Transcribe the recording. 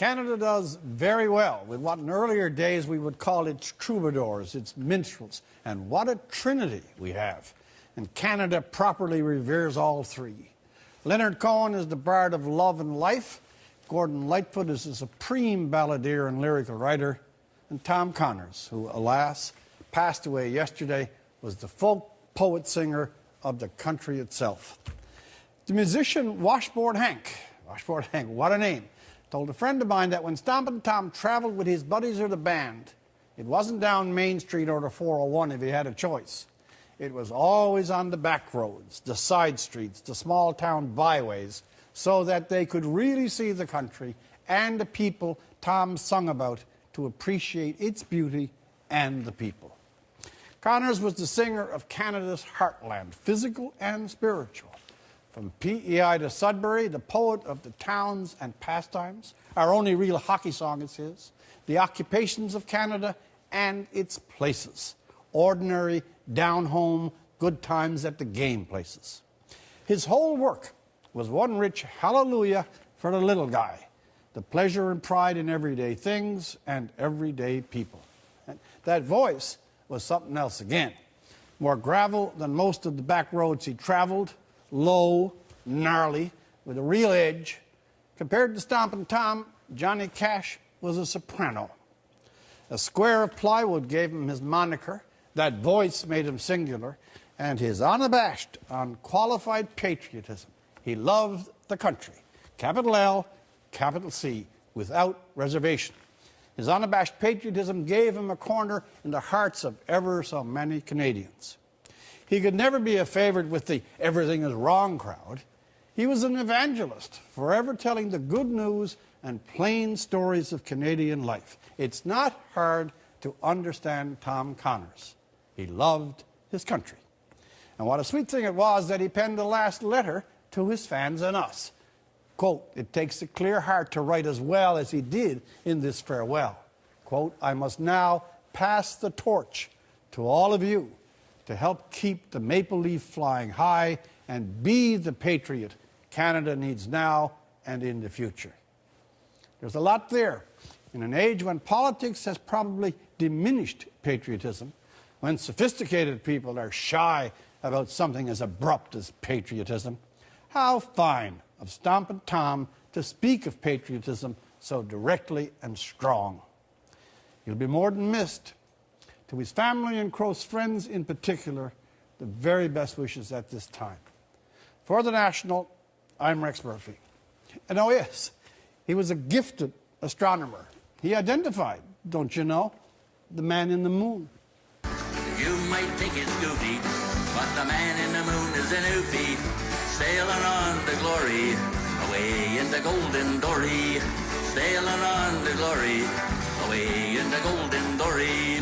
Canada does very well with what in earlier days we would call its troubadours, its minstrels, and what a trinity we have. And Canada properly reveres all three. Leonard Cohen is the bard of love and life. Gordon Lightfoot is a supreme balladeer and lyrical writer. And Tom Connors, who, alas, passed away yesterday, was the folk poet-singer of the country itself. The musician Washboard Hank, what a name, told a friend of mine that when Stompin' Tom traveled with his buddies or the band, it wasn't down Main Street or the 401 if he had a choice. It was always on the back roads, the side streets, the small town byways, so that they could really see the country and the people Tom sung about to appreciate its beauty and the people. Connors was the singer of Canada's heartland, physical and spiritual. From PEI to Sudbury, the poet of the towns and pastimes. Our only real hockey song is his. The occupations of Canada and its places. Ordinary, down home, good times at the game places. His whole work was one rich hallelujah for the little guy. The pleasure and pride in everyday things and everyday people. And that voice was something else again. More gravel than most of the back roads he traveled. Low, gnarly, with a real edge. Compared to Stompin' Tom, Johnny Cash was a soprano. A square of plywood gave him his moniker. That voice made him singular. And his unabashed, unqualified patriotism. He loved the country. Capital L, capital C, without reservation. His unabashed patriotism gave him a corner in the hearts of ever so many Canadians. He could never be a favorite with the everything is wrong crowd. He was an evangelist, forever telling the good news and plain stories of Canadian life. It's not hard to understand Tom Connors. He loved his country. And what a sweet thing it was that he penned the last letter to his fans and us. Quote, "It takes a clear heart to write as well as he did in this farewell." Quote, "I must now pass the torch to all of you to help keep the maple leaf flying high and be the patriot Canada needs now and in the future." There's a lot there. In an age when politics has probably diminished patriotism, when sophisticated people are shy about something as abrupt as patriotism, how fine of Stompin' Tom to speak of patriotism so directly and strong. He'll be more than missed. To his family and close friends in particular, the very best wishes at this time. For The National, I'm Rex Murphy. And oh yes, he was a gifted astronomer. He identified, don't you know, the man in the moon. You might think it's goofy, but the man in the moon is an oofy, sailing on to glory, away in the golden dory, sailing on to glory, away in the golden dory.